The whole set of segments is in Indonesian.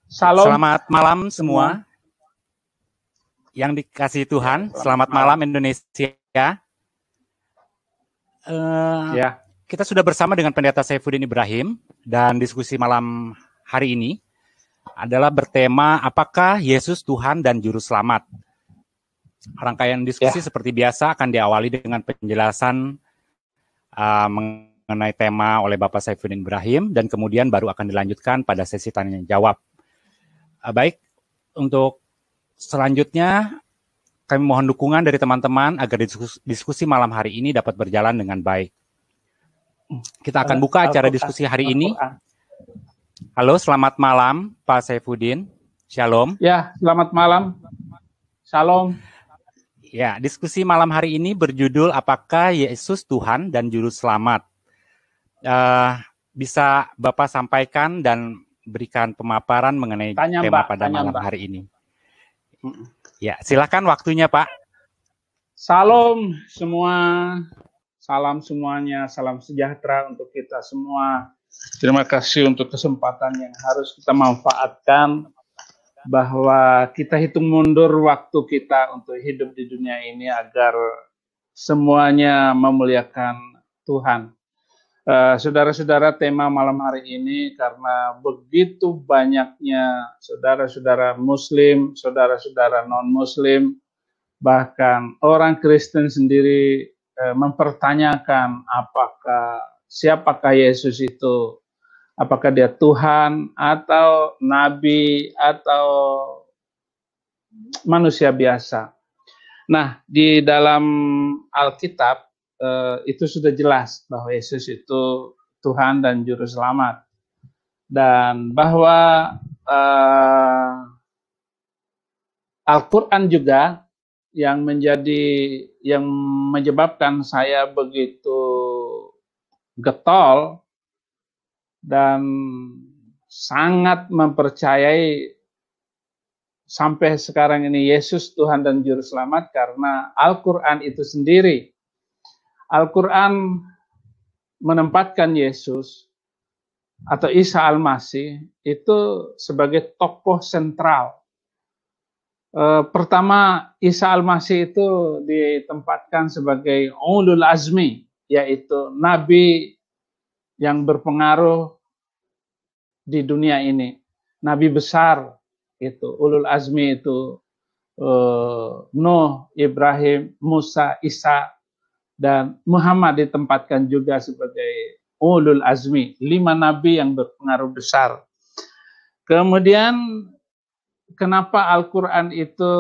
Salam Selamat malam semua yang dikasihi Tuhan. Selamat malam Indonesia. Kita sudah bersama dengan Pendeta Saifuddin Ibrahim dan diskusi malam hari ini adalah bertema apakah Yesus Tuhan dan Juru Selamat. Rangkaian diskusi seperti biasa akan diawali dengan penjelasan mengenai tema oleh Bapak Saifuddin Ibrahim dan kemudian baru akan dilanjutkan pada sesi tanya jawab. Baik, untuk selanjutnya kami mohon dukungan dari teman-teman agar diskusi malam hari ini dapat berjalan dengan baik. Kita akan buka acara diskusi hari ini. Halo, selamat malam Pak Saifuddin. Shalom. Ya, selamat malam. Shalom. Ya, diskusi malam hari ini berjudul apakah Yesus Tuhan dan Juru Selamat. Bisa Bapak sampaikan dan berikan pemaparan mengenai tema pada malam hari ini. Ya, silakan waktunya Pak. Salam semua, salam semuanya, salam sejahtera untuk kita semua. Terima kasih untuk kesempatan yang harus kita manfaatkan bahwa kita hitung mundur waktu kita untuk hidup di dunia ini agar semuanya memuliakan Tuhan. Saudara-saudara, tema malam hari ini karena begitu banyaknya saudara-saudara Muslim, saudara-saudara non-Muslim, bahkan orang Kristen sendiri mempertanyakan siapakah Yesus itu, apakah dia Tuhan atau Nabi atau manusia biasa. Nah, di dalam Alkitab itu sudah jelas bahwa Yesus itu Tuhan dan Juru Selamat, dan bahwa Al-Quran juga yang menyebabkan saya begitu getol dan sangat mempercayai sampai sekarang ini Yesus Tuhan dan Juru Selamat karena Al-Quran itu sendiri. Al-Quran menempatkan Yesus atau Isa Al-Masih itu sebagai tokoh sentral. Pertama, Isa Al-Masih itu ditempatkan sebagai Ulul Azmi, yaitu Nabi yang berpengaruh di dunia ini. Nabi besar itu, Ulul Azmi itu Nuh, Ibrahim, Musa, Isa, dan Muhammad ditempatkan juga sebagai Ulul Azmi, 5 nabi yang berpengaruh besar. Kemudian kenapa Al-Quran itu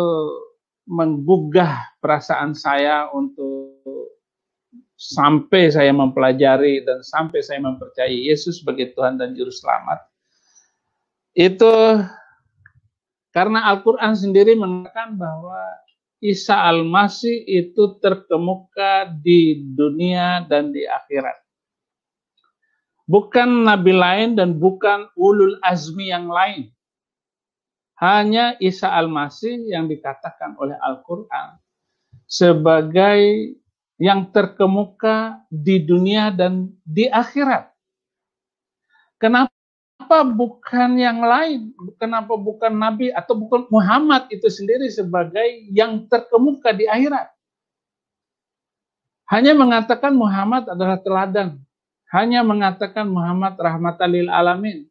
menggugah perasaan saya untuk sampai saya mempelajari dan sampai saya mempercayai Yesus sebagai Tuhan dan Juru Selamat? Itu karena Al-Quran sendiri mengatakan bahwa Isa Al-Masih itu terkemuka di dunia dan di akhirat. Bukan nabi lain dan bukan ulul azmi yang lain. Hanya Isa Al-Masih yang dikatakan oleh Al-Quran sebagai yang terkemuka di dunia dan di akhirat. Kenapa bukan yang lain? Kenapa bukan Nabi atau bukan Muhammad itu sendiri sebagai yang terkemuka di akhirat? Hanya mengatakan Muhammad adalah teladan. Hanya mengatakan Muhammad rahmatan lil alamin.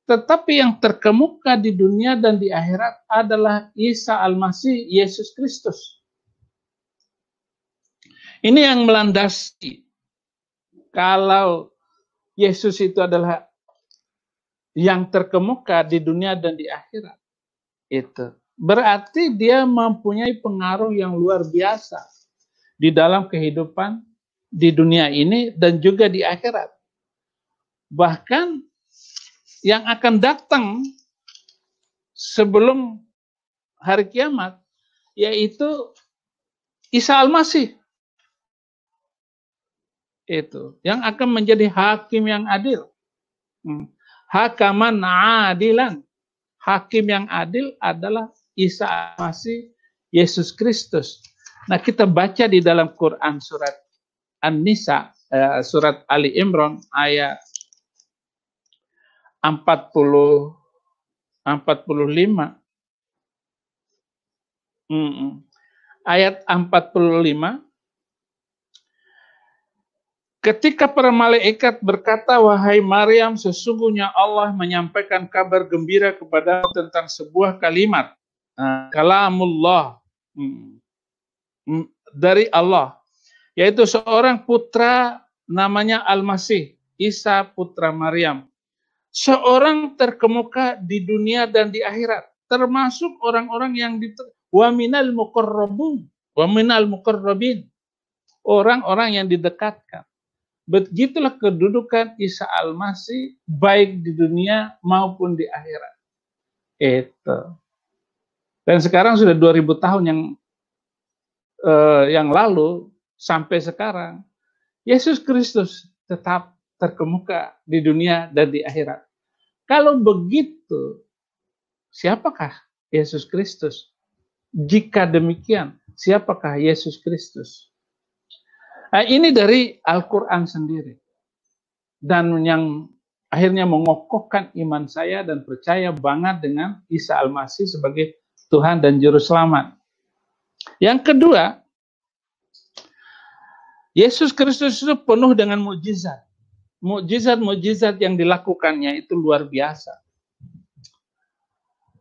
Tetapi yang terkemuka di dunia dan di akhirat adalah Isa Al-Masih, Yesus Kristus. Ini yang melandasi kalau Yesus itu adalah yang terkemuka di dunia dan di akhirat. Itu berarti dia mempunyai pengaruh yang luar biasa di dalam kehidupan di dunia ini dan juga di akhirat. Bahkan yang akan datang sebelum hari kiamat yaitu Isa Al-Masih. Itu yang akan menjadi hakim yang adil. Hakaman adilan. Hakim yang adil adalah Isa Al-Masih, Yesus Kristus. Nah, kita baca di dalam Quran surat An-Nisa, surat Ali Imran ayat 40 45. Ayat 45. Ketika para malaikat berkata, wahai Maryam, sesungguhnya Allah menyampaikan kabar gembira kepada tentang sebuah kalimat. Kalamullah. Dari Allah. Yaitu seorang putra namanya Al-Masih, Isa putra Maryam. Seorang terkemuka di dunia dan di akhirat. Termasuk orang-orang yang wa minal muqarrabin. Orang-orang yang didekatkan. Begitulah kedudukan Isa Al-Masih baik di dunia maupun di akhirat. Itu. Dan sekarang sudah 2000 tahun yang lalu sampai sekarang Yesus Kristus tetap terkemuka di dunia dan di akhirat. Kalau begitu, siapakah Yesus Kristus? Jika demikian, siapakah Yesus Kristus? Nah, ini dari Al-Quran sendiri. Dan yang akhirnya mengokohkan iman saya dan percaya banget dengan Isa Al-Masih sebagai Tuhan dan Juru Selamat. Yang kedua, Yesus Kristus itu penuh dengan mukjizat. Mukjizat-mukjizat yang dilakukannya itu luar biasa.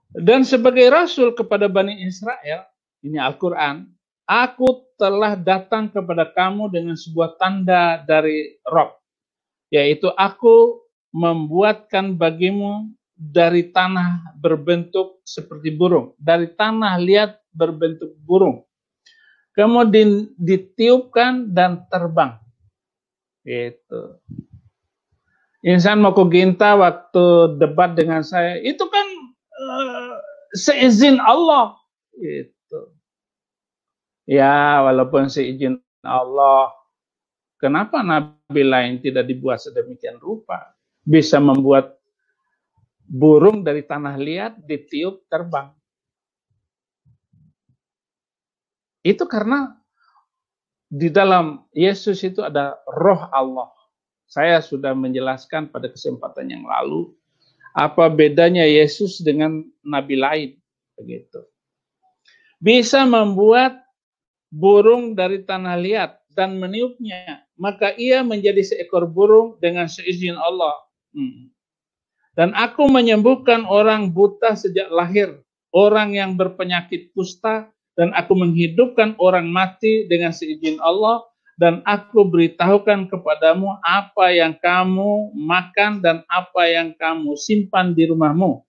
Dan sebagai Rasul kepada Bani Israel, ini Al-Quran, aku telah datang kepada kamu dengan sebuah tanda dari Rob, yaitu aku membuatkan bagimu dari tanah berbentuk seperti burung, dari tanah liat berbentuk burung, kemudian ditiupkan dan terbang. Gitu. Insan Mokoginta waktu debat dengan saya, itu kan seizin Allah. Gitu. Ya, walaupun seizin Allah, kenapa nabi lain tidak dibuat sedemikian rupa? Bisa membuat burung dari tanah liat ditiup terbang. Itu karena di dalam Yesus itu ada roh Allah. Saya sudah menjelaskan pada kesempatan yang lalu apa bedanya Yesus dengan nabi lain, begitu. Bisa membuat burung dari tanah liat dan meniupnya, maka ia menjadi seekor burung dengan seizin Allah. Dan aku menyembuhkan orang buta sejak lahir, orang yang berpenyakit kusta, dan aku menghidupkan orang mati dengan seizin Allah, dan aku beritahukan kepadamu apa yang kamu makan dan apa yang kamu simpan di rumahmu.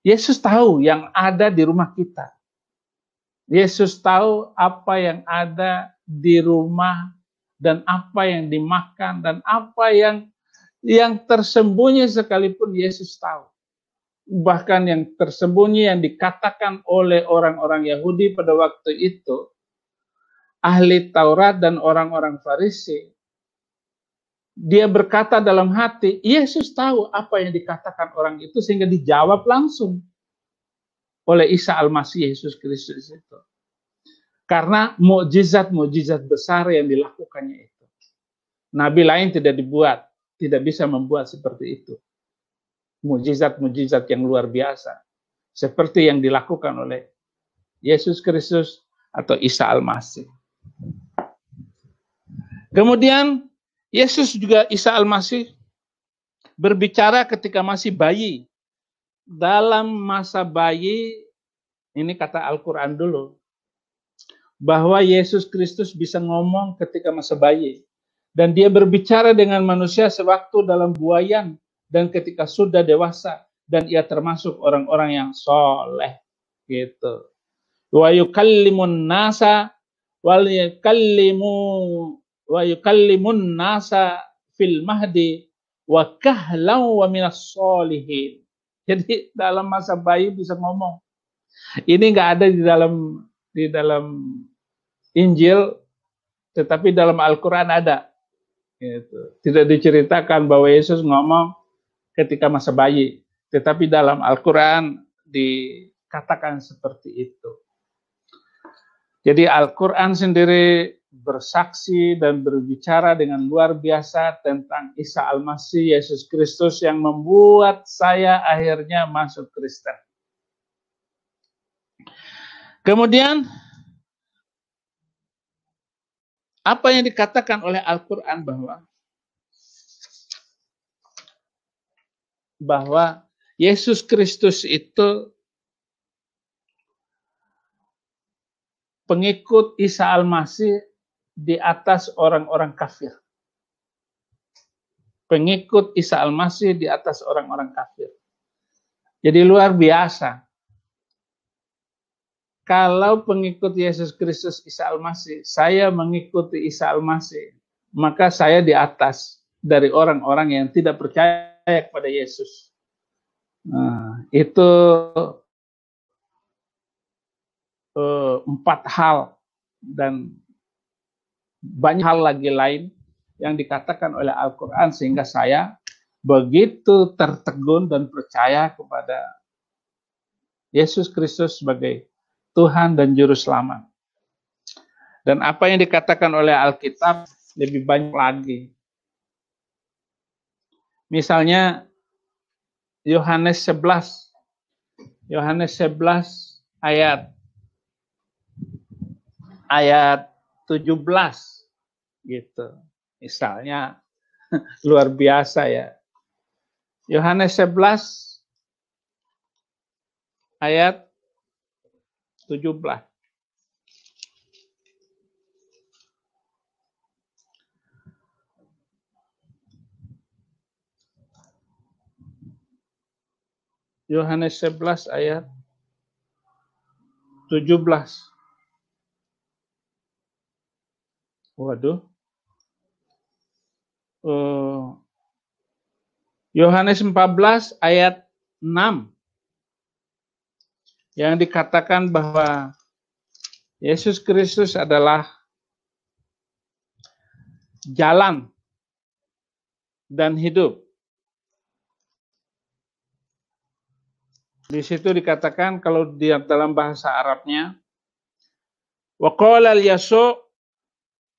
Yesus tahu yang ada di rumah kita. Yesus tahu apa yang ada di rumah dan apa yang dimakan dan apa yang tersembunyi sekalipun Yesus tahu. Bahkan yang tersembunyi yang dikatakan oleh orang-orang Yahudi pada waktu itu, ahli Taurat dan orang-orang Farisi, dia berkata dalam hati, Yesus tahu apa yang dikatakan orang itu sehingga dijawab langsung oleh Isa Al-Masih Yesus Kristus itu. Karena mukjizat-mukjizat besar yang dilakukannya itu. Nabi lain tidak bisa membuat seperti itu. Mukjizat-mukjizat yang luar biasa. Seperti yang dilakukan oleh Yesus Kristus atau Isa Al-Masih. Kemudian Yesus juga Isa Al-Masih berbicara ketika masih bayi. Dalam masa bayi, ini kata Al-Quran dulu, bahwa Yesus Kristus bisa ngomong ketika masa bayi. Dan dia berbicara dengan manusia sewaktu dalam buayan dan ketika sudah dewasa. Dan ia termasuk orang-orang yang soleh. Gitu. Wa yukallimun nasa wa yukallimun nasa fil mahdi wa kahlan wa minas solihin. Jadi dalam masa bayi bisa ngomong. Ini nggak ada di dalam Injil, tetapi dalam Al-Quran ada. Gitu. Tidak diceritakan bahwa Yesus ngomong ketika masa bayi, tetapi dalam Al-Quran dikatakan seperti itu. Jadi Al-Quran sendiri bersaksi dan berbicara dengan luar biasa tentang Isa Al-Masih, Yesus Kristus yang membuat saya akhirnya masuk Kristen. Kemudian, apa yang dikatakan oleh Al-Quran bahwa Yesus Kristus itu pengikut Isa Al-Masih di atas orang-orang kafir. Pengikut Isa Al-Masih di atas orang-orang kafir. Jadi luar biasa. Kalau pengikut Yesus Kristus Isa Al-Masih, saya mengikuti Isa Al-Masih, maka saya di atas dari orang-orang yang tidak percaya kepada Yesus. Nah, itu 4 hal dan banyak hal lagi lain yang dikatakan oleh Al-Quran sehingga saya begitu tertegun dan percaya kepada Yesus Kristus sebagai Tuhan dan Juru Selamat. Dan apa yang dikatakan oleh Alkitab lebih banyak lagi. Misalnya Yohanes 11 ayat 17 gitu. Misalnya luar biasa ya. Yohanes 11 ayat 17. Yohanes 11 ayat 17. Waduh. Yohanes 14 ayat 6. Yang dikatakan bahwa Yesus Kristus adalah jalan dan hidup. Di situ dikatakan kalau di dalam bahasa Arabnya, wa qala al-yasu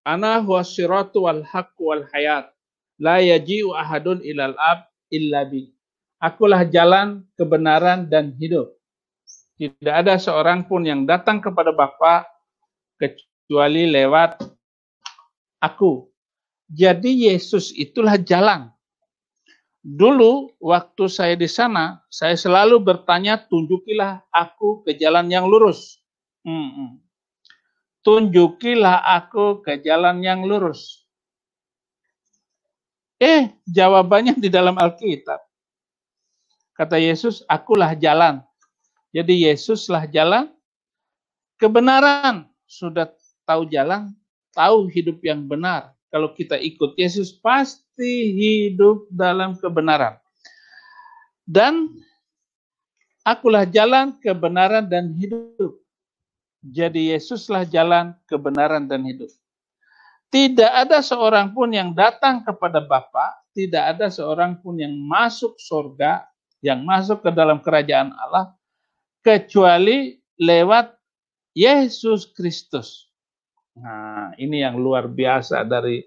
ana huwas siratu wal haqqu wal hayat la yaji'u ahadun ilal ab illa bi. Akulah jalan, kebenaran dan hidup. Tidak ada seorang pun yang datang kepada Bapa kecuali lewat aku. Jadi Yesus itulah jalan. Dulu waktu saya di sana, saya selalu bertanya, tunjukilah aku ke jalan yang lurus. Tunjukilah aku ke jalan yang lurus. Jawabannya di dalam Alkitab. Kata Yesus, akulah jalan. Jadi Yesuslah jalan, kebenaran. Sudah tahu jalan, tahu hidup yang benar. Kalau kita ikut Yesus, pasti hidup dalam kebenaran. Dan akulah jalan, kebenaran, dan hidup. Jadi Yesuslah jalan, kebenaran, dan hidup. Tidak ada seorang pun yang datang kepada Bapa, tidak ada seorang pun yang masuk surga, yang masuk ke dalam kerajaan Allah, kecuali lewat Yesus Kristus. Nah, ini yang luar biasa dari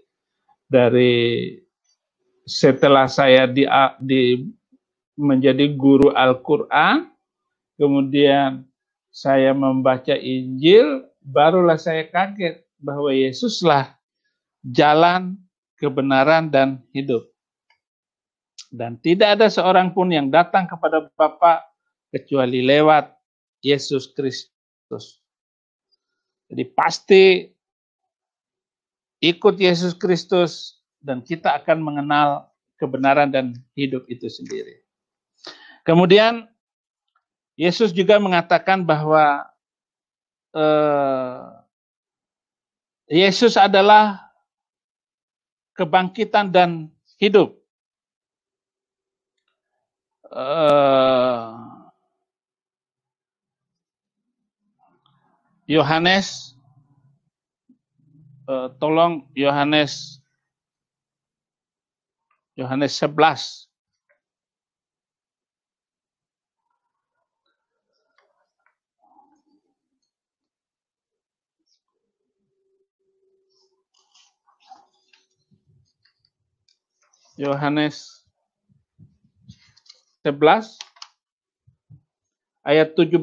setelah saya menjadi guru Al-Quran, kemudian saya membaca Injil, barulah saya kaget bahwa Yesuslah jalan, kebenaran, dan hidup. Dan tidak ada seorang pun yang datang kepada Bapa kecuali lewat Yesus Kristus. Jadi pasti ikut Yesus Kristus dan kita akan mengenal kebenaran dan hidup itu sendiri. Kemudian Yesus juga mengatakan bahwa Yesus adalah kebangkitan dan hidup. Yohanes, tolong Yohanes 11. Yohanes 11 ayat 17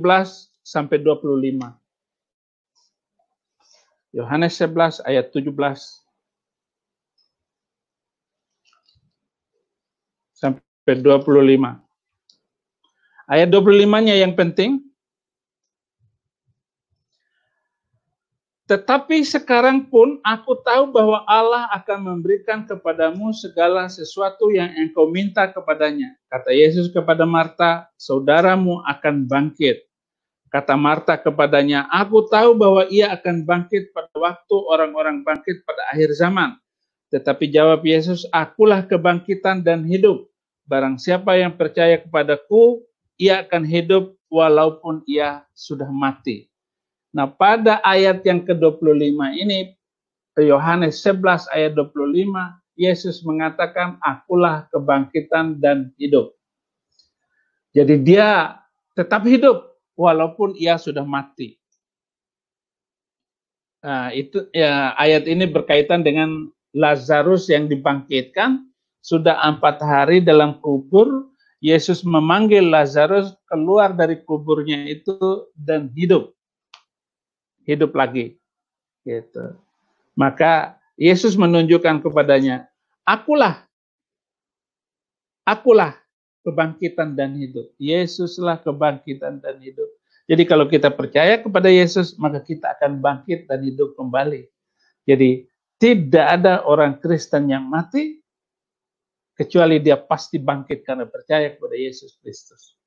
sampai 25. Yohanes 11 ayat 17 sampai 25. Ayat 25-nya yang penting. Tetapi sekarang pun aku tahu bahwa Allah akan memberikan kepadamu segala sesuatu yang engkau minta kepadanya. Kata Yesus kepada Marta, saudaramu akan bangkit. Kata Marta kepadanya, aku tahu bahwa ia akan bangkit pada waktu orang-orang bangkit pada akhir zaman. Tetapi jawab Yesus, akulah kebangkitan dan hidup. Barang siapa yang percaya kepadaku, ia akan hidup walaupun ia sudah mati. Nah, pada ayat yang ke-25 ini, Yohanes 11 ayat 25, Yesus mengatakan, akulah kebangkitan dan hidup. Jadi dia tetap hidup, walaupun ia sudah mati. Nah, itu ya, ayat ini berkaitan dengan Lazarus yang dibangkitkan, sudah 4 hari dalam kubur, Yesus memanggil Lazarus keluar dari kuburnya itu dan hidup lagi, gitu. Maka Yesus menunjukkan kepadanya, akulah kebangkitan dan hidup. Yesuslah kebangkitan dan hidup. Jadi kalau kita percaya kepada Yesus, maka kita akan bangkit dan hidup kembali. Jadi tidak ada orang Kristen yang mati, kecuali dia pasti bangkit karena percaya kepada Yesus Kristus.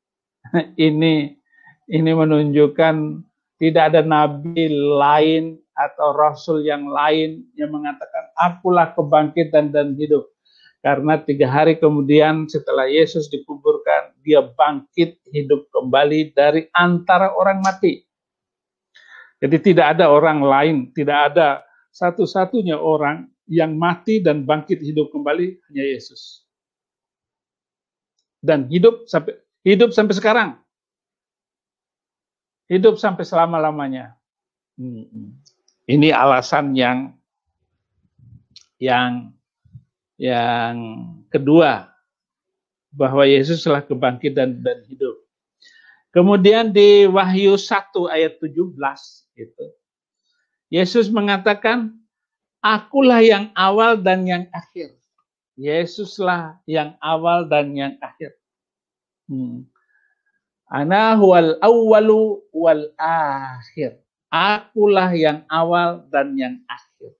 Ini menunjukkan tidak ada nabi lain atau rasul yang lain yang mengatakan akulah kebangkitan dan hidup. Karena 3 hari kemudian setelah Yesus dikuburkan, dia bangkit hidup kembali dari antara orang mati. Jadi tidak ada orang lain, tidak ada satu-satunya orang yang mati dan bangkit hidup kembali, hanya Yesus. Dan hidup sampai sekarang. Hidup sampai selama-lamanya. Ini alasan yang kedua, bahwa Yesus telah kebangkit dan hidup. Kemudian di Wahyu 1 ayat 17 itu, Yesus mengatakan, akulah yang awal dan yang akhir. Yesuslah yang awal dan yang akhir. Ana huwal awwalu wal akhir. Akulah yang awal dan yang akhir.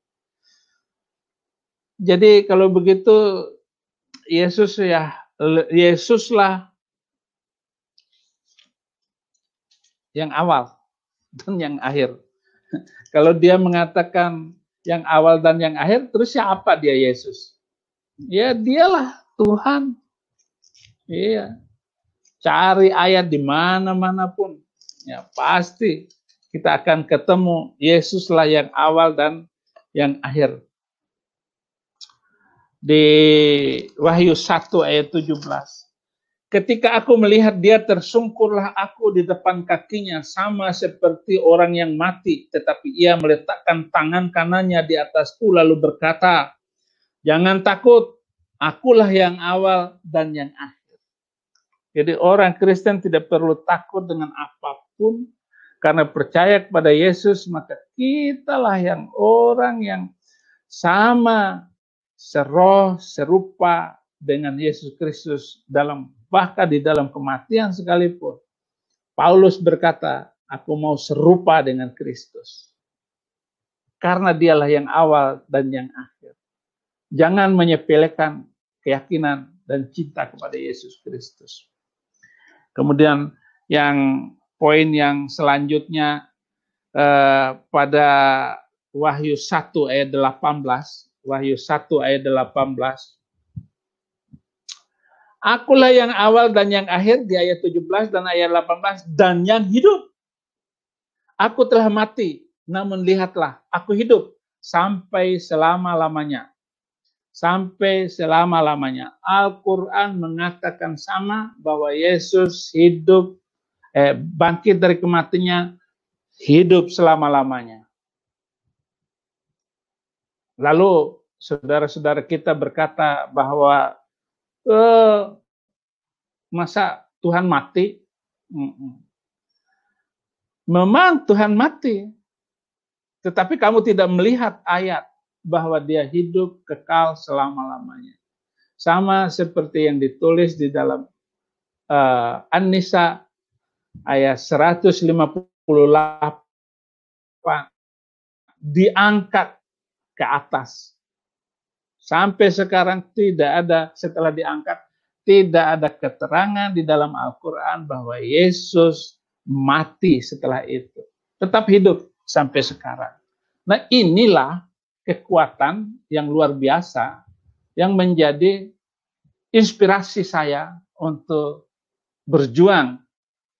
Jadi kalau begitu Yesuslah yang awal dan yang akhir. Kalau dia mengatakan yang awal dan yang akhir, terus siapa dia Yesus? Ya dialah Tuhan. Iya. Cari ayat di mana-mana pun. Ya pasti kita akan ketemu Yesuslah yang awal dan yang akhir. Di Wahyu 1 ayat 17. Ketika aku melihat dia, tersungkurlah aku di depan kakinya, sama seperti orang yang mati. Tetapi ia meletakkan tangan kanannya di atasku, lalu berkata, jangan takut, akulah yang awal dan yang akhir. Jadi orang Kristen tidak perlu takut dengan apapun, karena percaya kepada Yesus, maka kitalah yang orang yang sama, seroh, serupa dengan Yesus Kristus, bahkan di dalam kematian sekalipun. Paulus berkata, aku mau serupa dengan Kristus. Karena dialah yang awal dan yang akhir. Jangan menyepelekan keyakinan dan cinta kepada Yesus Kristus. Kemudian poin yang selanjutnya pada Wahyu 1 ayat 18. Wahyu 1 ayat 18. Akulah yang awal dan yang akhir di ayat 17 dan ayat 18 dan yang hidup. Aku telah mati, namun lihatlah, aku hidup sampai selama-lamanya. Sampai selama-lamanya. Al-Quran mengatakan sama bahwa Yesus hidup, bangkit dari kematiannya, hidup selama-lamanya. Lalu saudara-saudara kita berkata bahwa Masa Tuhan mati? Memang Tuhan mati, tetapi kamu tidak melihat ayat bahwa dia hidup kekal selama-lamanya. Sama seperti yang ditulis di dalam An-Nisa ayat 158, diangkat ke atas. Sampai sekarang tidak ada, setelah diangkat, tidak ada keterangan di dalam Al-Quran bahwa Yesus mati setelah itu. Tetap hidup sampai sekarang. Nah, inilah kekuatan yang luar biasa yang menjadi inspirasi saya untuk berjuang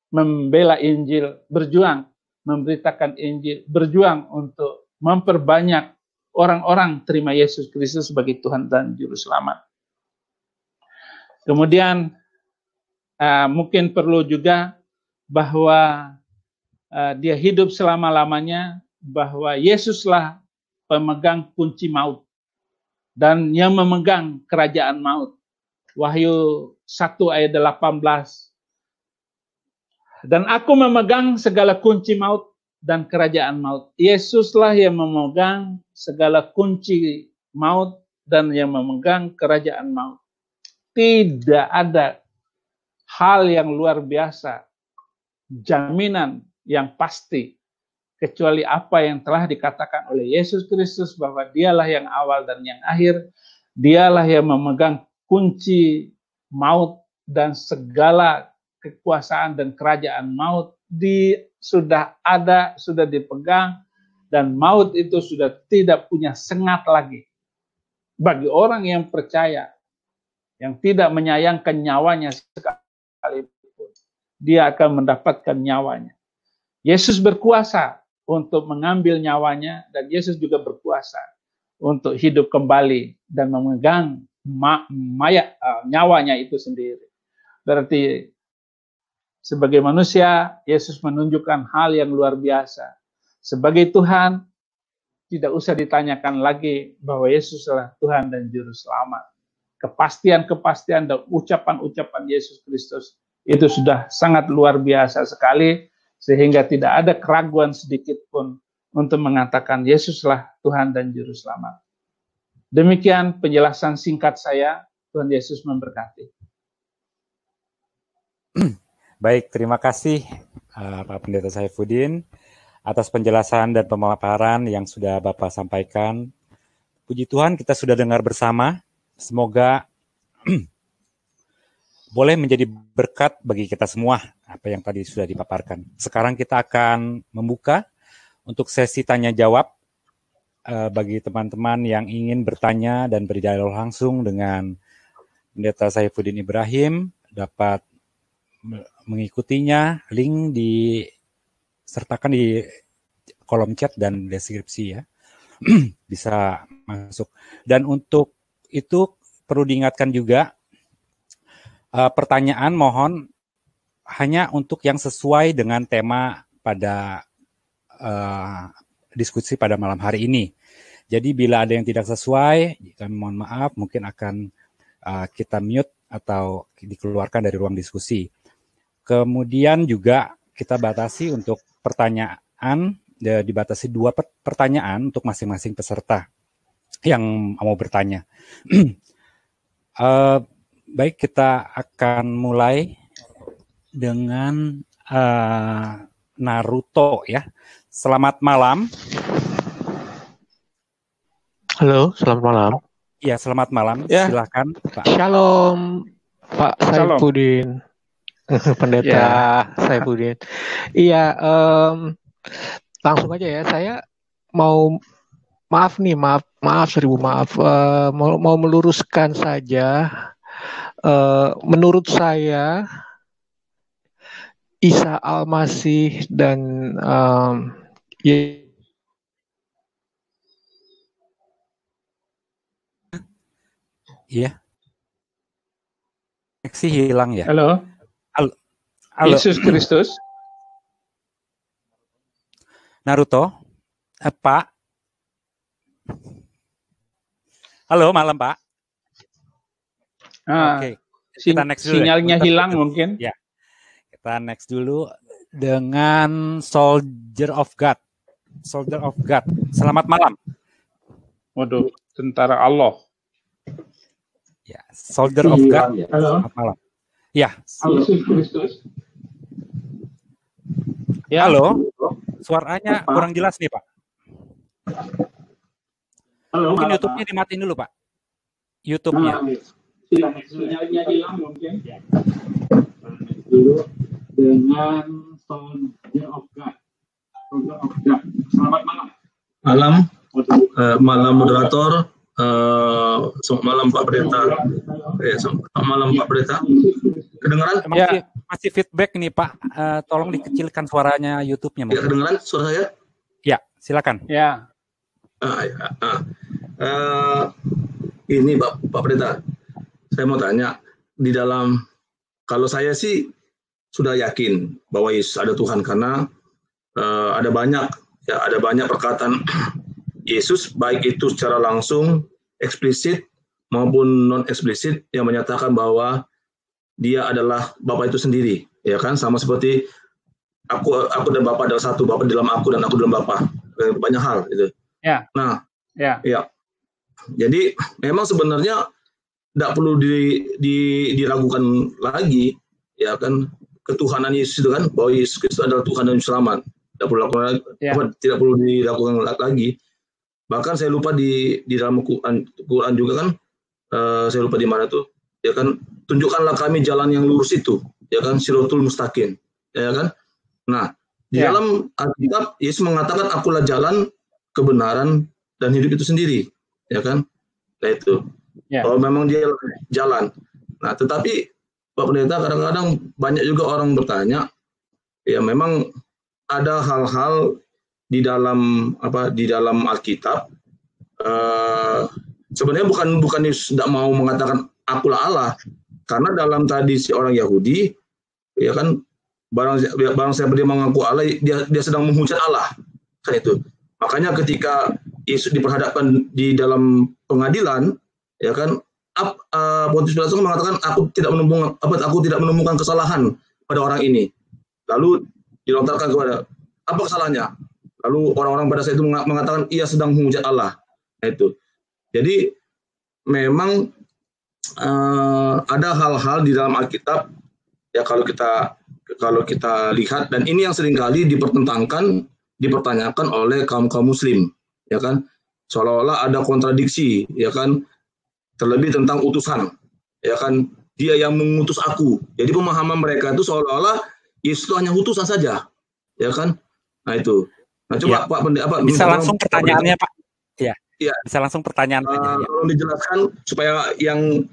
membela Injil, berjuang memberitakan Injil, berjuang untuk memperbanyak orang-orang terima Yesus Kristus sebagai Tuhan dan Juru Selamat. Kemudian mungkin perlu juga bahwa dia hidup selama-lamanya, bahwa Yesuslah pemegang kunci maut dan yang memegang kerajaan maut. Wahyu 1 ayat 18. Dan aku memegang segala kunci maut dan kerajaan maut. Yesuslah yang memegang segala kunci maut dan yang memegang kerajaan maut. Tidak ada hal yang luar biasa, jaminan yang pasti, kecuali apa yang telah dikatakan oleh Yesus Kristus bahwa dialah yang awal dan yang akhir, dialah yang memegang kunci maut dan segala kekuasaan dan kerajaan maut sudah ada, sudah dipegang, dan maut itu sudah tidak punya sengat lagi. Bagi orang yang percaya, yang tidak menyayangkan nyawanya sekalipun, dia akan mendapatkan nyawanya. Yesus berkuasa untuk mengambil nyawanya, dan Yesus juga berkuasa untuk hidup kembali dan memegang nyawanya itu sendiri. Berarti sebagai manusia, Yesus menunjukkan hal yang luar biasa. Sebagai Tuhan, tidak usah ditanyakan lagi bahwa Yesus adalah Tuhan dan Juru Selamat. Kepastian-kepastian dan ucapan-ucapan Yesus Kristus itu sudah sangat luar biasa sekali, sehingga tidak ada keraguan sedikit pun untuk mengatakan Yesuslah Tuhan dan Juru Selamat. Demikian penjelasan singkat saya. Tuhan Yesus memberkati. Baik, terima kasih Pak Pendeta Saifuddin atas penjelasan dan pemaparan yang sudah Bapak sampaikan. Puji Tuhan, kita sudah dengar bersama. Semoga boleh menjadi berkat bagi kita semua apa yang tadi sudah dipaparkan. Sekarang kita akan membuka untuk sesi tanya jawab bagi teman-teman yang ingin bertanya dan berdialog langsung dengan Pendeta Saifuddin Ibrahim, dapat mengikutinya. Link disertakan di kolom chat dan deskripsi ya. Bisa masuk. Dan untuk itu perlu diingatkan juga, pertanyaan mohon hanya untuk yang sesuai dengan tema pada diskusi pada malam hari ini. Jadi bila ada yang tidak sesuai, kami mohon maaf, mungkin akan kita mute atau dikeluarkan dari ruang diskusi. Kemudian juga kita batasi untuk pertanyaan, dibatasi 2 pertanyaan untuk masing-masing peserta yang mau bertanya. Baik, kita akan mulai dengan Naruto ya. Selamat malam. Halo, selamat malam. Ya, selamat malam. Ya. Silakan, Pak. Shalom, Pak Saifuddin. Pendeta Saifuddin. Iya, langsung aja ya. Saya mau maaf, seribu maaf. Mau meluruskan saja. Menurut saya, Isa Al-Masih dan Iya. Koneksi hilang ya. Halo. Yesus Kristus. Naruto. Pak. Halo, malam Pak. Oke. Kita next dulu. Sinyalnya hilang mungkin. Ya. Kita next dulu dengan Soldier of God. Soldier of God. Selamat malam. Waduh, tentara Allah. Ya, Soldier of God. Selamat malam. Ya. Yesus Kristus. Ya. Halo. Suaranya kurang jelas nih, Pak. Halo. Mungkin YouTube-nya dimatiin dulu, Pak. YouTube-nya. Sinyalnya hilang mungkin. Ya. Dulu dengan Soldier of God. Soldier of God. Selamat malam. Malam moderator. Selamat malam Pak Pendeta. Selamat malam Pak Pendeta. Kedengaran? Masih feedback nih Pak. Tolong dikecilkan suaranya YouTube-nya. Ya, kedengaran suara saya? Ya, silakan. Ya. Ini Pak Pendeta, saya mau tanya, di dalam, kalau saya sih sudah yakin bahwa Yesus ada Tuhan karena ada banyak perkataan Yesus, baik itu secara langsung, eksplisit maupun non eksplisit, yang menyatakan bahwa Dia adalah Bapa itu sendiri, ya kan? Sama seperti aku dan Bapa adalah satu, Bapa dalam aku dan aku dalam Bapa. Banyak hal itu. Ya. Nah, ya. Jadi memang sebenarnya tidak perlu diragukan lagi, ya kan, ketuhanan Yesus itu kan, bahwa Yesus Kristus adalah Tuhan dan Selamat. Tidak perlu diragukan lagi. Bahkan saya lupa di dalam Quran juga kan, saya lupa di mana tuh, ya kan, tunjukkanlah kami jalan yang lurus itu, ya kan, Shiratul Mustaqim, ya kan. Nah, di dalam Alkitab Yesus mengatakan akulah jalan, kebenaran dan hidup itu sendiri, ya kan. Nah itu, kalau memang dia jalan. Nah, tetapi Pak Pendeta, kadang-kadang banyak juga orang bertanya, ya memang ada hal-hal di dalam Alkitab, sebenarnya bukan Yesus tidak mau mengatakan akulah Allah, karena dalam tradisi orang Yahudi, ya kan, barang siapa dia mengaku Allah, dia sedang menghujat Allah, kan itu. Makanya ketika Yesus diperhadapkan di dalam pengadilan, ya kan, Pontius Pilatus mengatakan aku tidak menemukan kesalahan pada orang ini. Lalu dilontarkan kepada apa kesalahannya? Lalu orang-orang pada saat itu mengatakan ia sedang menghujat Allah. Nah, itu. Jadi memang ada hal-hal di dalam Alkitab, ya kalau kita lihat, dan ini yang seringkali dipertanyakan oleh kaum Muslim, ya kan, seolah-olah ada kontradiksi, ya kan, terlebih tentang utusan, ya kan, dia yang mengutus aku. Jadi pemahaman mereka itu seolah-olah Yesus itu hanya utusan saja, ya kan. Nah itu. Nah coba Pak Pendeta, bisa langsung pertanyaannya Pak. Ya. Bisa langsung pertanyaan saja. Tolong dijelaskan supaya yang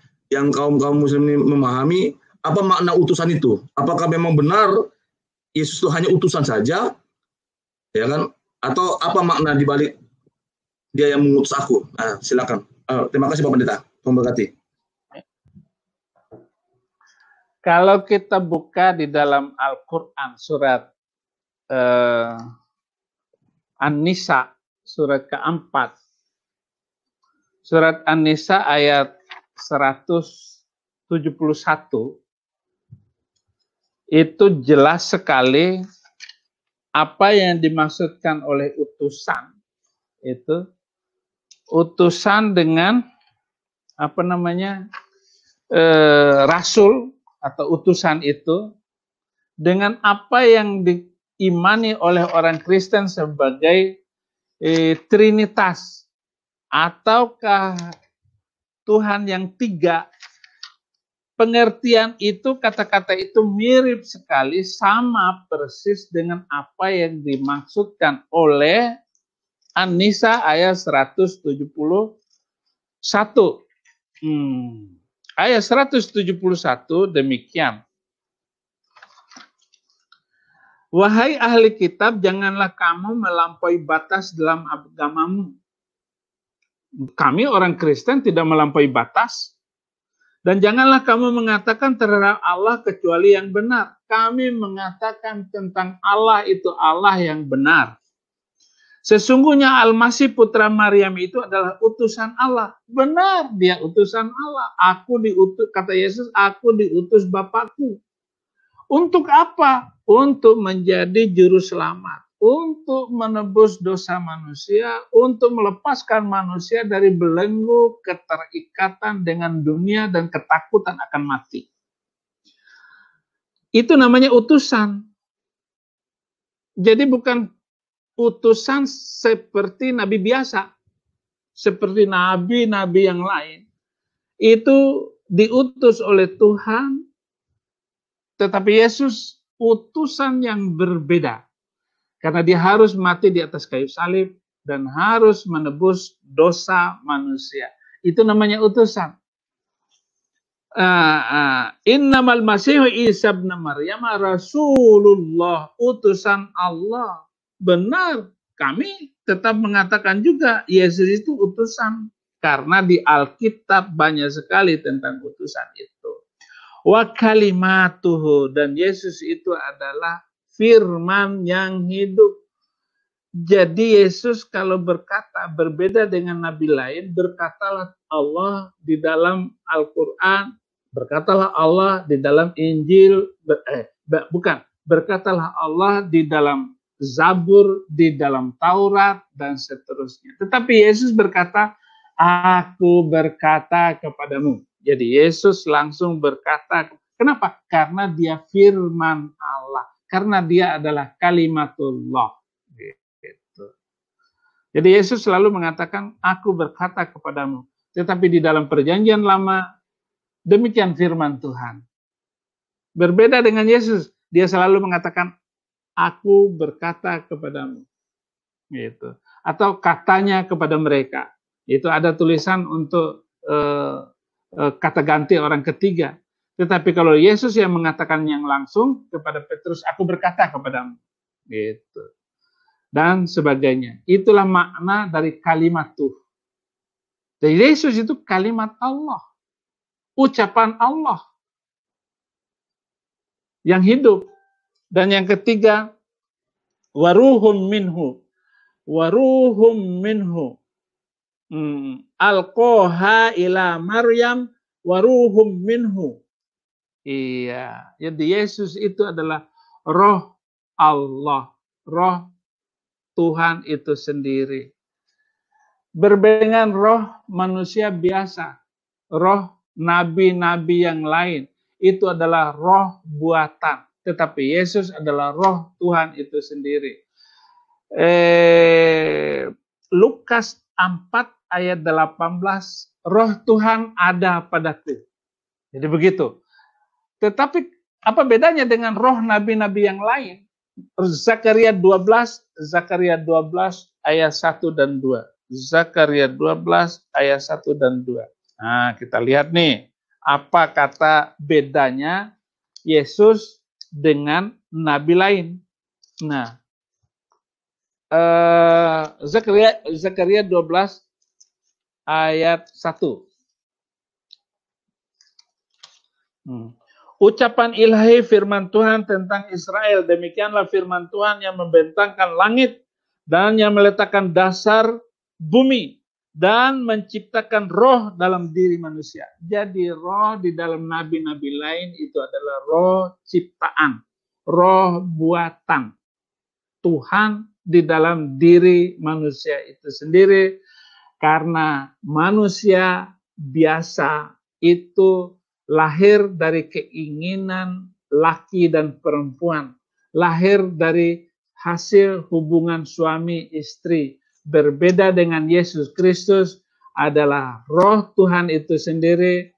kaum Muslim ini memahami apa makna utusan itu. Apakah memang benar Yesus itu hanya utusan saja, ya kan? Atau apa makna dibalik dia yang mengutus aku? Nah, silakan. Terima kasih Pak Pendeta. Memberkati. Kalau kita buka di dalam Al-Quran surat An-Nisa surat keempat, surat An-Nisa ayat 171, itu jelas sekali apa yang dimaksudkan oleh utusan. Itu utusan dengan rasul atau utusan itu dengan apa yang diimani oleh orang Kristen sebagai Trinitas, ataukah Tuhan yang tiga. Pengertian itu, kata-kata itu mirip sekali, sama persis dengan apa yang dimaksudkan oleh An-Nisa ayat 171. Ayat 171 demikian. Wahai ahli kitab, janganlah kamu melampaui batas dalam agamamu. Kami orang Kristen tidak melampaui batas. Dan janganlah kamu mengatakan terhadap Allah kecuali yang benar. Kami mengatakan tentang Allah itu Allah yang benar. Sesungguhnya Al-Masih putra Maryam itu adalah utusan Allah. Benar, dia utusan Allah. Aku diutus, kata Yesus, aku diutus Bapakku. Untuk apa? Untuk menjadi juru selamat. Untuk menebus dosa manusia. Untuk melepaskan manusia dari belenggu keterikatan dengan dunia dan ketakutan akan mati. Itu namanya utusan. Jadi bukan utusan seperti nabi biasa, seperti nabi-nabi yang lain. Itu diutus oleh Tuhan, tetapi Yesus utusan yang berbeda. Karena dia harus mati di atas kayu salib dan harus menebus dosa manusia. Itu namanya utusan. Innamal Masihu Isa ibn Maryam Rasulullah, utusan Allah. Benar, kami tetap mengatakan juga Yesus itu utusan. Karena di Alkitab banyak sekali tentang utusan itu. Wa kalimatuhu, dan Yesus itu adalah firman yang hidup. Jadi Yesus kalau berkata berbeda dengan nabi lain, berkatalah Allah di dalam Al-Quran, berkatalah Allah di dalam Injil, berkatalah Allah di dalam Zabur, di dalam Taurat, dan seterusnya. Tetapi Yesus berkata, aku berkata kepadamu. Jadi Yesus langsung berkata. Kenapa? Karena dia firman Allah. Karena dia adalah kalimatullah. Gitu. Jadi Yesus selalu mengatakan, aku berkata kepadamu. Tetapi di dalam perjanjian lama, demikian firman Tuhan. Berbeda dengan Yesus. Dia selalu mengatakan, aku berkata kepadamu, gitu. Atau katanya kepada mereka. Itu ada tulisan untuk kata ganti orang ketiga. Tetapi kalau Yesus yang mengatakan yang langsung kepada Petrus, aku berkata kepadamu, gitu. Dan sebagainya. Itulah makna dari kalimat tuh. Jadi Yesus itu kalimat Allah, ucapan Allah yang hidup. Dan yang ketiga, waruhum minhu. Waruhum minhu. Alqoha ila Maryam waruhum minhu. Iya, jadi Yesus itu adalah roh Allah, roh Tuhan itu sendiri. Berbeda dengan roh manusia biasa, roh nabi-nabi yang lain, itu adalah roh buatan. Tetapi Yesus adalah roh Tuhan itu sendiri. Lukas 4 ayat 18, roh Tuhan ada padaku. Jadi begitu. Tetapi apa bedanya dengan roh nabi-nabi yang lain? Zakaria 12 ayat 1 dan 2. Zakaria 12 ayat 1 dan 2. Nah, kita lihat nih, apa kata bedanya Yesus dengan nabi lain. Nah, Zakaria 12 ayat 1. Ucapan ilahi firman Tuhan tentang Israel. Demikianlah firman Tuhan yang membentangkan langit dan yang meletakkan dasar bumi dan menciptakan roh dalam diri manusia. Jadi roh di dalam nabi-nabi lain itu adalah roh ciptaan, roh buatan. Tuhan di dalam diri manusia itu sendiri, karena manusia biasa itu lahir dari keinginan laki dan perempuan, lahir dari hasil hubungan suami istri. Berbeda dengan Yesus Kristus adalah roh Tuhan itu sendiri,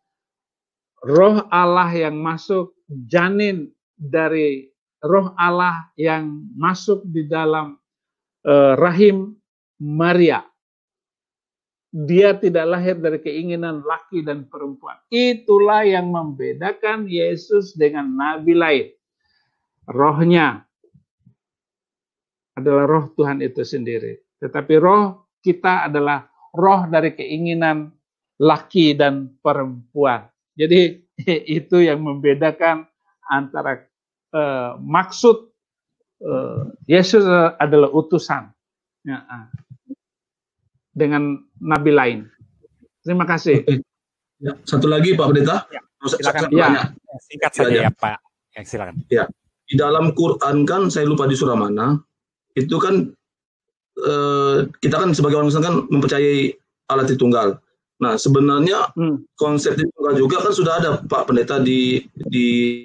roh Allah yang masuk, janin dari roh Allah yang masuk di dalam rahim Maria. Dia tidak lahir dari keinginan laki dan perempuan. Itulah yang membedakan Yesus dengan nabi lain. Rohnya adalah roh Tuhan itu sendiri. Tetapi roh kita adalah roh dari keinginan laki dan perempuan. Jadi itu yang membedakan antara maksud Yesus adalah utusan. Ya, dengan nabi lain. Terima kasih. Ya, satu lagi Pak Pendeta. Ya, silakan. Ya. Singkat saja ya Pak. Ya, silakan. Ya, di dalam Quran kan, saya lupa di surah mana, itu kan kita kan sebagai orang Islam kan mempercayai Allah Tritunggal. Nah, sebenarnya konsep Tritunggal juga kan sudah ada Pak Pendeta di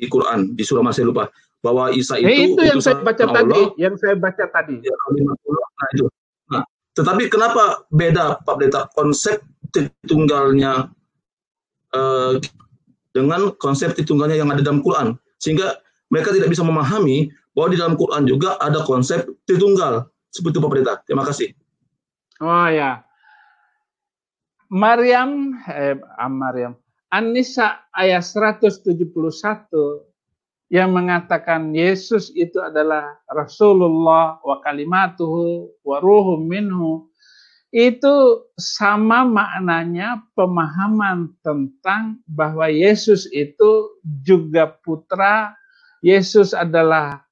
Quran, di surah mana saya lupa, bahwa Isa itu yang saya baca tadi, Ya, nah itu. Nah, tetapi kenapa beda Pak Pendeta konsep Tritunggalnya dengan konsep Tritunggalnya yang ada dalam Quran, sehingga mereka tidak bisa memahami bahwa di dalam Quran juga ada konsep Tritunggal. Seperti itu Pak Pendeta. Terima kasih. Oh ya. Maryam An-Nisa ayat 171 yang mengatakan Yesus itu adalah Rasulullah wa kalimatuhu wa ruhum minhu, itu sama maknanya pemahaman tentang bahwa Yesus itu juga putra, Yesus adalah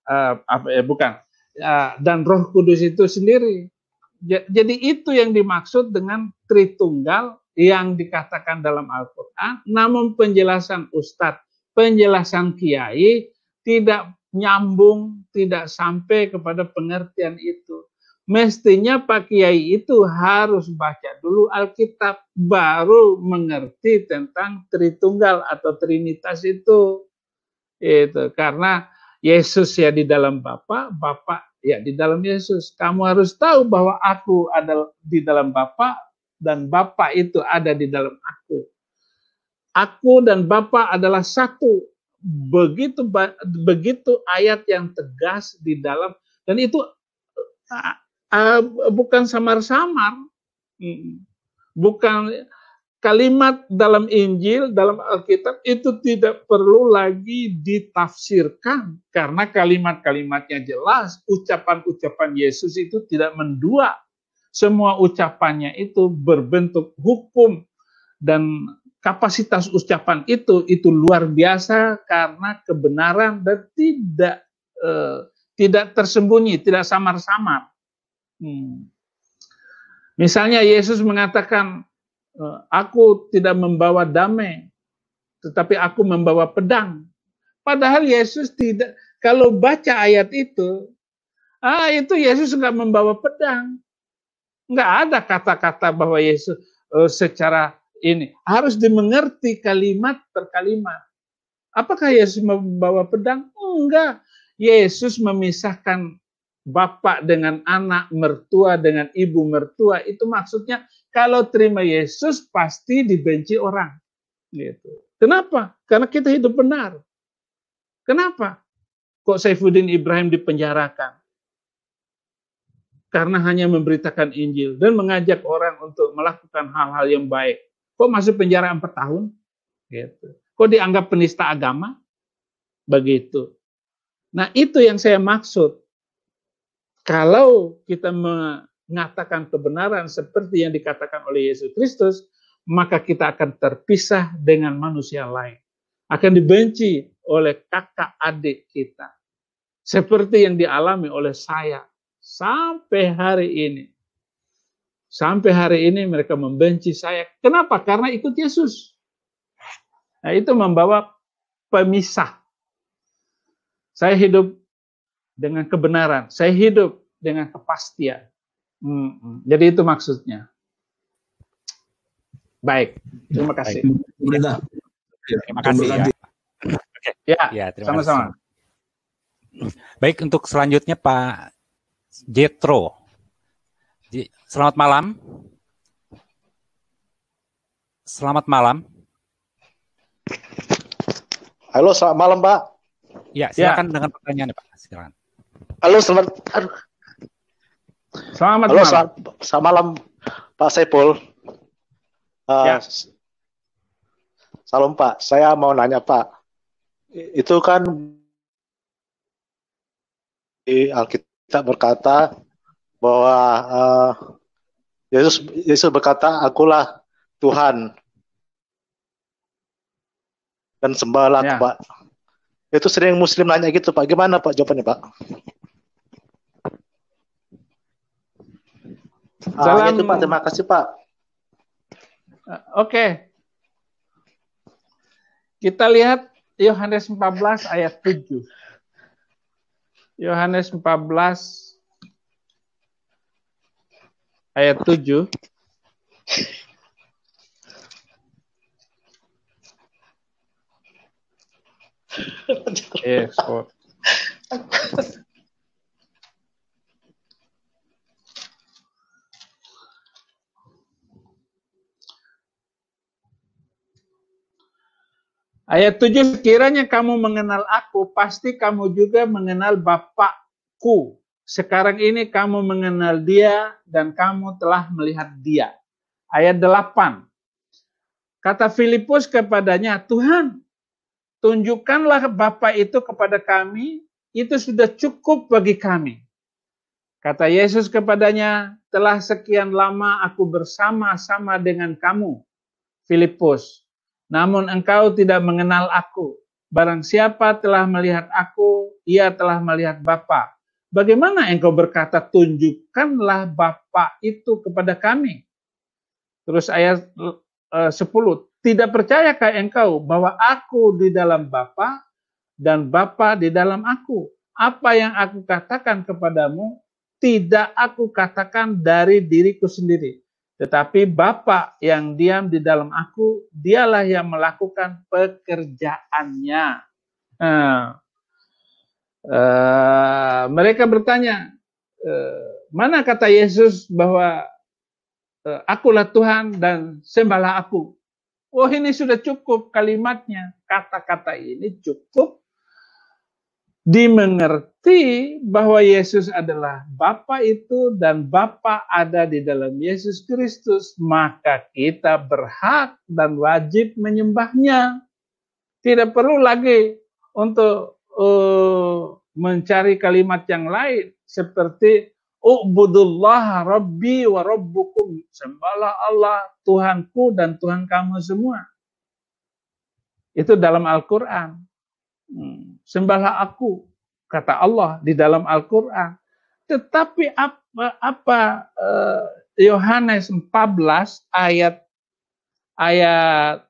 dan Roh Kudus itu sendiri. Jadi itu yang dimaksud dengan Tritunggal yang dikatakan dalam Al-Quran, namun penjelasan Ustadz, penjelasan Kiai tidak nyambung, tidak sampai kepada pengertian itu. Mestinya Pak Kiai itu harus baca dulu Alkitab, baru mengerti tentang Tritunggal atau Trinitas itu. Karena Yesus ya di dalam Bapa, Bapa ya di dalam Yesus. Kamu harus tahu bahwa aku ada di dalam Bapa dan Bapa itu ada di dalam aku. Aku dan Bapa adalah satu. Begitu ayat yang tegas di dalam, dan itu bukan samar-samar. Bukan kalimat dalam Injil, dalam Alkitab itu tidak perlu lagi ditafsirkan karena kalimat-kalimatnya jelas, ucapan-ucapan Yesus itu tidak mendua. Semua ucapannya itu berbentuk hukum dan kapasitas ucapan itu luar biasa karena kebenaran dan tidak tersembunyi, tidak samar-samar. Misalnya Yesus mengatakan, aku tidak membawa damai, tetapi aku membawa pedang. Padahal Yesus tidak, kalau baca ayat itu Yesus nggak membawa pedang. Nggak ada kata-kata bahwa Yesus secara ini. Harus dimengerti kalimat per kalimat. Apakah Yesus membawa pedang? Enggak. Yesus memisahkan bapak dengan anak, mertua dengan ibu mertua. Itu maksudnya kalau terima Yesus pasti dibenci orang. Gitu. Kenapa? Karena kita hidup benar. Kenapa? Kok Saifuddin Ibrahim dipenjarakan? Karena hanya memberitakan Injil dan mengajak orang untuk melakukan hal-hal yang baik. Kok masuk penjara 4 tahun? Gitu. Kok dianggap penista agama? Begitu. Nah, itu yang saya maksud. Kalau kita mengatakan kebenaran seperti yang dikatakan oleh Yesus Kristus, maka kita akan terpisah dengan manusia lain. Akan dibenci oleh kakak adik kita. Seperti yang dialami oleh saya sampai hari ini. Sampai hari ini mereka membenci saya. Kenapa? Karena ikut Yesus. Nah, itu membawa pemisah. Saya hidup dengan kebenaran. Saya hidup dengan kepastian. Jadi itu maksudnya. Baik. Terima kasih. Terima kasih ya. Oke. Ya, sama-sama. Baik, untuk selanjutnya Pak Jetro. Selamat malam. Selamat malam. Halo, selamat malam, Pak. Ya, silakan dengan pertanyaannya, Pak. Silakan. Halo, selamat malam. Selamat malam, Pak Saiful. Salam, Pak. Saya mau nanya, Pak. Itu kan di Alkitab berkata bahwa Yesus berkata, akulah Tuhan dan sembahlah, Pak. Itu sering Muslim nanya gitu, Pak. Gimana, Pak, jawabannya, Pak? Ya itu Pak, terima kasih Pak. Oke. Kita lihat Yohanes 14 ayat 7. Yohanes 14 ayat 7. Ekspor. Ayat 7, kiranya kamu mengenal aku, pasti kamu juga mengenal Bapakku. Sekarang ini kamu mengenal dia dan kamu telah melihat dia. Ayat 8, kata Filipus kepadanya, Tuhan, tunjukkanlah Bapa itu kepada kami, itu sudah cukup bagi kami. Kata Yesus kepadanya, telah sekian lama aku bersama-sama dengan kamu, Filipus. Namun engkau tidak mengenal aku. Barang siapa telah melihat aku, ia telah melihat Bapa. Bagaimana engkau berkata, tunjukkanlah Bapa itu kepada kami? Terus ayat 10, tidak percayakah engkau bahwa aku di dalam Bapa dan Bapa di dalam aku? Apa yang aku katakan kepadamu, tidak aku katakan dari diriku sendiri. Tetapi Bapa yang diam di dalam aku, dialah yang melakukan pekerjaannya. Mereka bertanya, mana kata Yesus bahwa akulah Tuhan dan sembahlah aku? Oh, ini sudah cukup kalimatnya. Kata-kata ini cukup dimengerti bahwa Yesus adalah Bapa itu dan Bapa ada di dalam Yesus Kristus, maka kita berhak dan wajib menyembahnya. Tidak perlu lagi untuk mencari kalimat yang lain seperti U'budullah Rabbi wa Rabbukum, sembahlah Allah Tuhanku dan Tuhan kamu semua. Itu dalam Al-Quran. Sembahlah aku, kata Allah di dalam Al-Quran. Tetapi apa Yohanes 14 ayat 11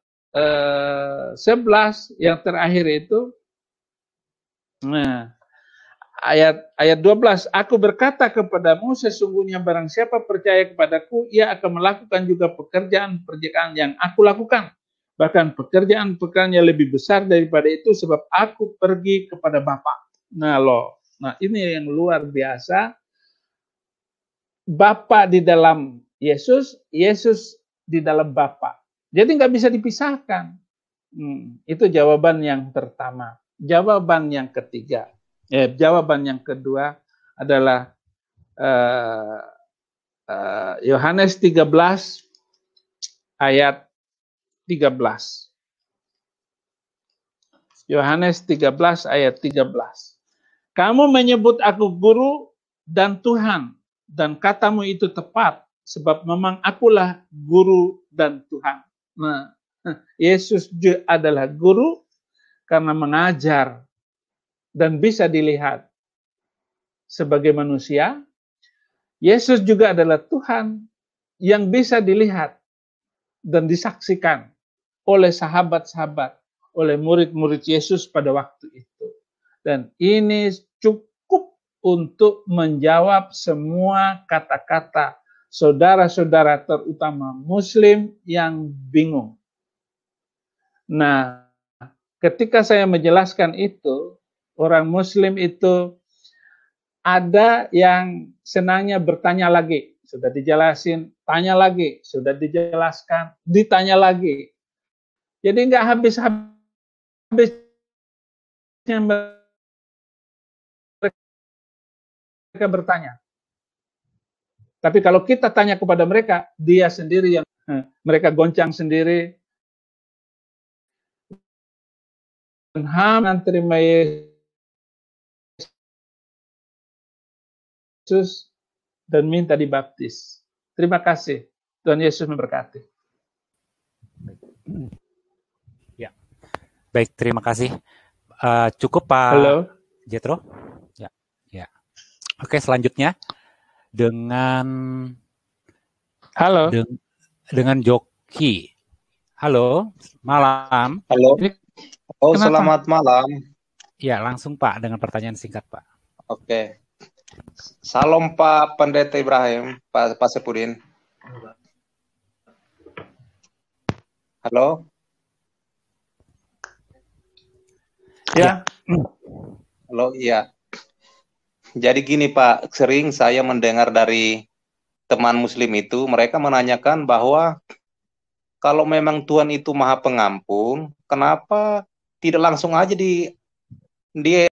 yang terakhir itu, ayat 12, aku berkata kepadamu, sesungguhnya barang siapa percaya kepadaku, ia akan melakukan juga pekerjaan yang aku lakukan. Bahkan pekerjaan-pekerjaan yang lebih besar daripada itu, sebab aku pergi kepada Bapa. Nah ini yang luar biasa. Bapa di dalam Yesus, Yesus di dalam Bapa. Jadi nggak bisa dipisahkan. Itu jawaban yang pertama. Jawaban yang ketiga. Jawaban yang kedua adalah Yohanes 13 ayat 13. Yohanes 13 ayat 13. Kamu menyebut aku guru dan Tuhan, dan katamu itu tepat, sebab memang akulah guru dan Tuhan. Nah, Yesus adalah guru karena mengajar dan bisa dilihat sebagai manusia. Yesus juga adalah Tuhan yang bisa dilihat dan disaksikan oleh sahabat-sahabat, oleh murid-murid Yesus pada waktu itu. Dan ini cukup untuk menjawab semua kata-kata saudara-saudara terutama Muslim yang bingung. Nah, ketika saya menjelaskan itu, orang Muslim itu ada yang senangnya bertanya lagi. Sudah dijelasin, tanya lagi. Sudah dijelaskan, ditanya lagi. Jadi nggak habis-habisnya mereka bertanya. Tapi kalau kita tanya kepada mereka, dia sendiri yang mereka goncang sendiri. Dan terima Yesus dan minta dibaptis. Terima kasih. Tuhan Yesus memberkati. Ya, baik, terima kasih. Cukup Pak Jethro. Ya. Oke, selanjutnya dengan Halo. Dengan Joki. Halo, malam. Halo. Oh, Kenapa? selamat malam. Ya, langsung Pak dengan pertanyaan singkat Pak. Oke. Salam Pak Pendeta Ibrahim, Pak Saifudin. Halo. Ya. Halo, iya. Jadi gini Pak, sering saya mendengar dari teman muslim itu, mereka menanyakan bahwa kalau memang Tuhan itu Maha Pengampun, kenapa tidak langsung aja di